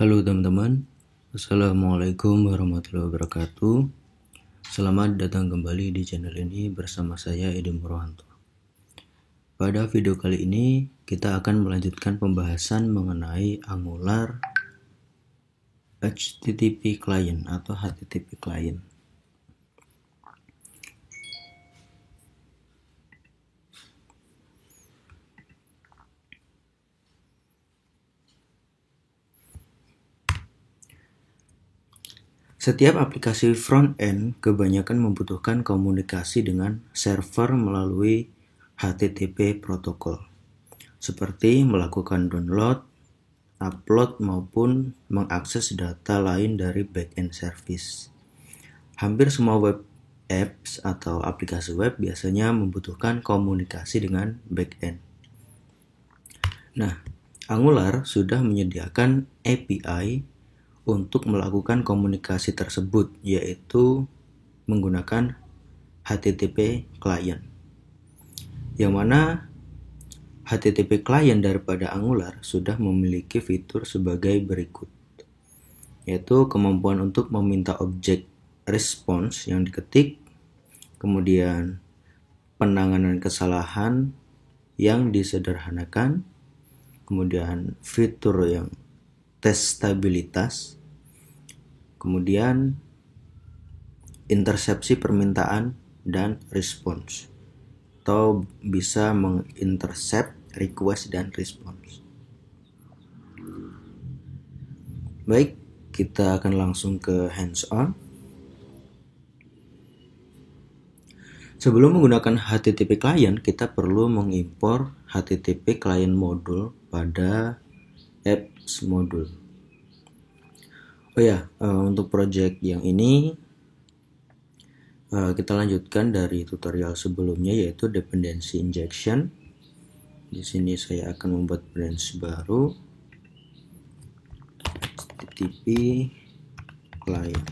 Halo teman-teman, Assalamualaikum warahmatullahi wabarakatuh. Selamat datang kembali di channel ini bersama saya Edi Murwanto. Pada video kali ini kita akan melanjutkan pembahasan mengenai Angular HTTP Client atau HTTP Client. Setiap aplikasi front-end kebanyakan membutuhkan komunikasi dengan server melalui HTTP protokol, seperti melakukan download, upload, maupun mengakses data lain dari backend service. Hampir semua web apps atau aplikasi web biasanya membutuhkan komunikasi dengan backend. Nah, Angular sudah menyediakan API untuk melakukan komunikasi tersebut, yaitu menggunakan HTTP client. Yang mana HTTP client daripada Angular sudah memiliki fitur sebagai berikut, yaitu kemampuan untuk meminta objek response yang diketik, kemudian penanganan kesalahan yang disederhanakan, kemudian fitur yang tes stabilitas, kemudian intersepsi permintaan dan response, atau bisa mengintercept request dan response. Baik, kita akan langsung ke hands-on. Sebelum menggunakan HTTP client, kita perlu mengimpor HTTP client module pada apps module. Untuk project yang ini kita lanjutkan dari tutorial sebelumnya, yaitu dependency injection. Di sini saya akan membuat branch baru, HTTP client.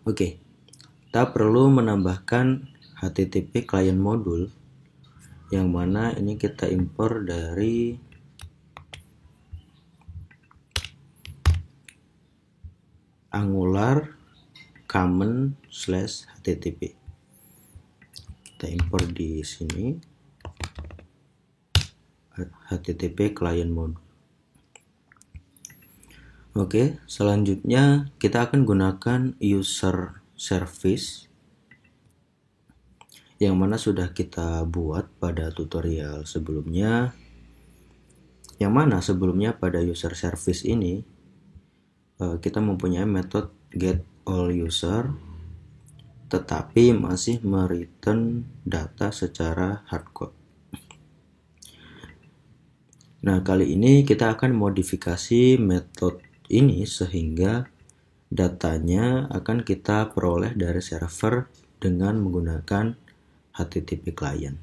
Kita perlu menambahkan HTTP client module, yang mana ini kita impor dari Angular common/http. Kita impor di sini HTTP client module. Selanjutnya kita akan gunakan user service yang mana sudah kita buat pada tutorial sebelumnya, yang mana sebelumnya pada user service ini kita mempunyai metode getAllUser, tetapi masih mereturn data secara hardcode. Nah, kali ini kita akan modifikasi metode ini sehingga datanya akan kita peroleh dari server dengan menggunakan HTTP client.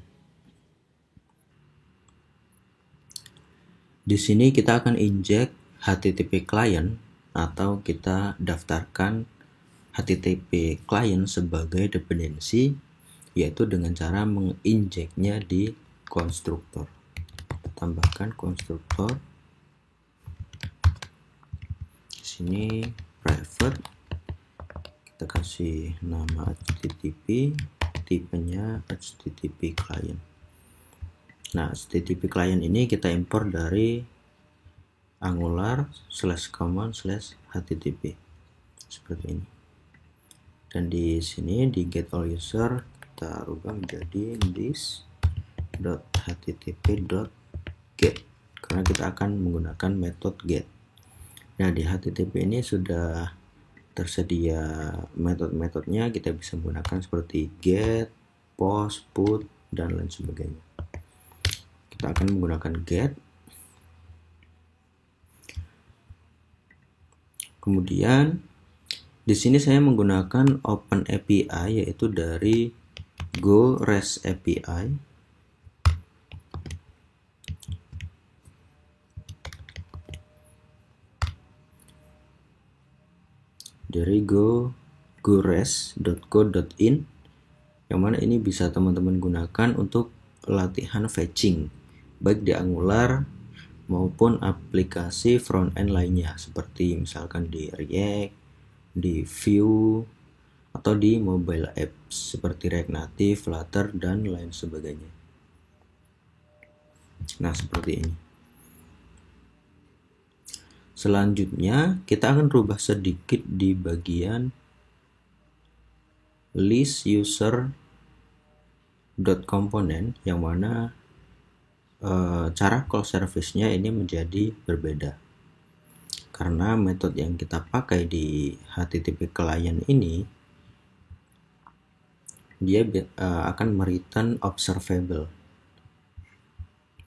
Di sini kita akan inject HTTP client, atau kita daftarkan HTTP client sebagai dependensi, yaitu dengan cara menginjeknya di konstruktor. Kita tambahkan konstruktor. Di sini private, kita kasih nama HTTP, tipenya HTTP client. Nah, HTTP client ini kita impor dari Angular/common/http seperti ini. Dan di sini di getAllUser kita rubah menjadi this.http.get, karena kita akan menggunakan metode get. Nah, di HTTP ini sudah tersedia metode-metodenya, kita bisa menggunakan seperti get, post, put, dan lain sebagainya. Kita akan menggunakan get. Kemudian di sini saya menggunakan Open API, yaitu dari Go REST API. Dari go-res.co.in, yang mana ini bisa teman-teman gunakan untuk latihan fetching baik di Angular maupun aplikasi front-end lainnya seperti misalkan di React, di Vue, atau di mobile apps seperti React Native, Flutter, dan lain sebagainya. Nah, seperti ini. Selanjutnya, kita akan rubah sedikit di bagian list user.component, yang mana cara call service-nya ini menjadi berbeda. Karena metode yang kita pakai di HTTP client ini, dia akan mereturn observable.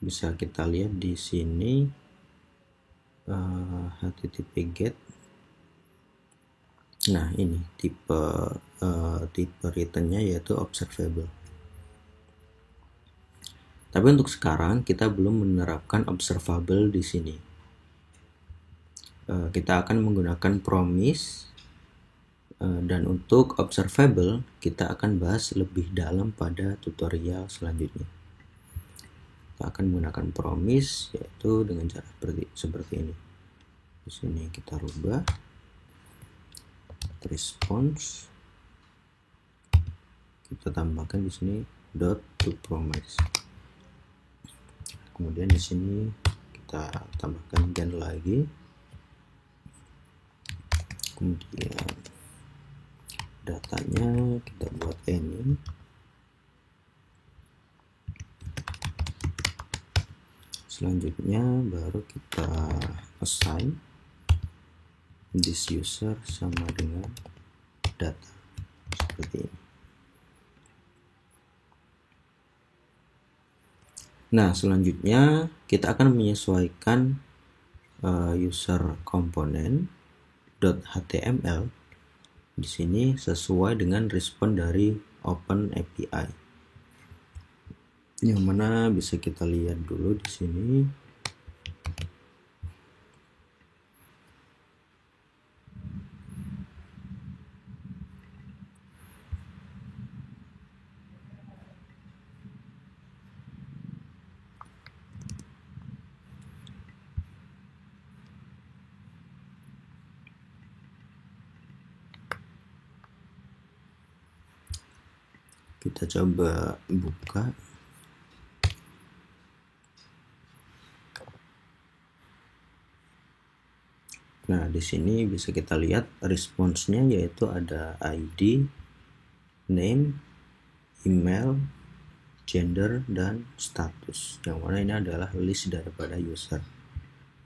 Bisa kita lihat di sini HTTP GET. Nah, ini tipe returnnya yaitu observable. Tapi untuk sekarang kita belum menerapkan observable di sini. Kita akan menggunakan promise, dan untuk observable kita akan bahas lebih dalam pada tutorial selanjutnya. Kita akan menggunakan promise yaitu dengan cara seperti ini. Di sini kita rubah response, kita tambahkan di sini dot to promise. Kemudian di sini kita tambahkan gen lagi. Kemudian datanya kita buat any. Selanjutnya baru kita assign this user sama dengan data seperti ini. Nah, selanjutnya kita akan menyesuaikan user component .html di sini sesuai dengan respon dari Open API. Yang mana bisa kita lihat dulu di sini. Kita coba buka. Nah, di sini bisa kita lihat responsnya yaitu ada ID, name, email, gender, dan status. Yang mana ini adalah list daripada user.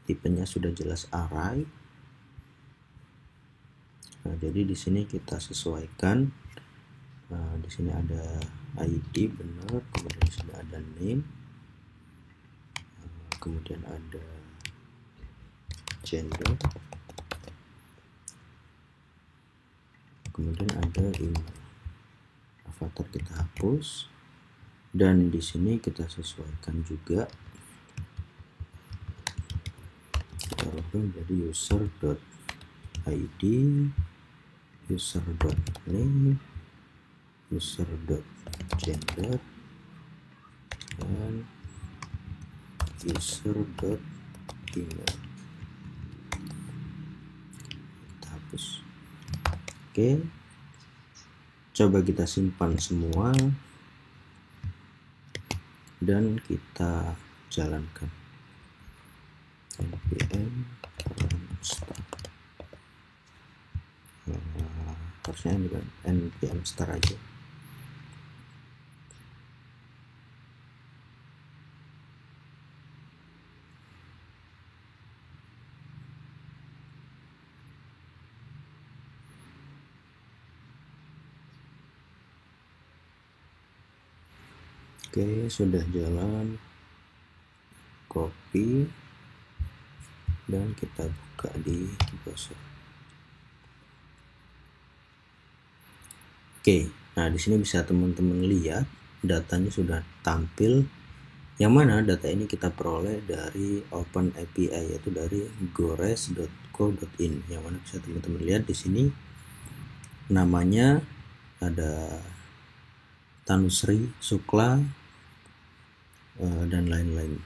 Tipenya sudah jelas array. Nah, jadi di sini kita sesuaikan. Di sini ada ID benar, kemudian di sini ada name, kemudian ada gender, kemudian ada email. Avatar kita hapus, dan di sini kita sesuaikan juga. Kita ubah menjadi user.id, user.name, user.gender, dan user.email. Kita hapus. Oke, coba kita simpan semua dan kita jalankan. npm start. Harusnya npm start aja. Oke, sudah jalan. Copy dan kita buka di browser. Oke, nah di sini bisa teman-teman lihat datanya sudah tampil. Yang mana data ini kita peroleh dari Open API, yaitu dari gores.co.in. Yang mana bisa teman-teman lihat di sini namanya ada Tanusri, Sukla, dan lain-lain.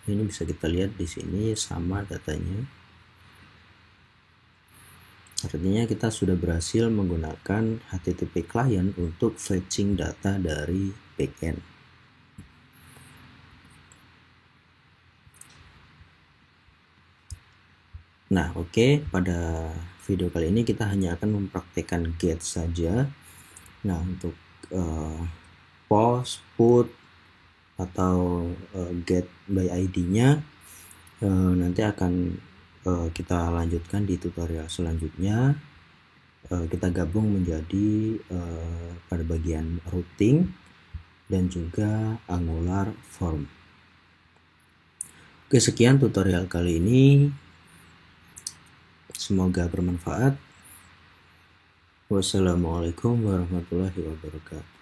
Ini bisa kita lihat di sini sama datanya. Artinya kita sudah berhasil menggunakan HTTP client untuk fetching data dari backend. Nah, oke, pada video kali ini kita hanya akan mempraktekkan get saja. Nah, untuk post, put, atau get by ID-nya nanti akan kita lanjutkan di tutorial selanjutnya. Kita gabung menjadi pada bagian routing dan juga Angular form. Oke, sekian tutorial kali ini. Semoga bermanfaat. Wassalamualaikum warahmatullahi wabarakatuh.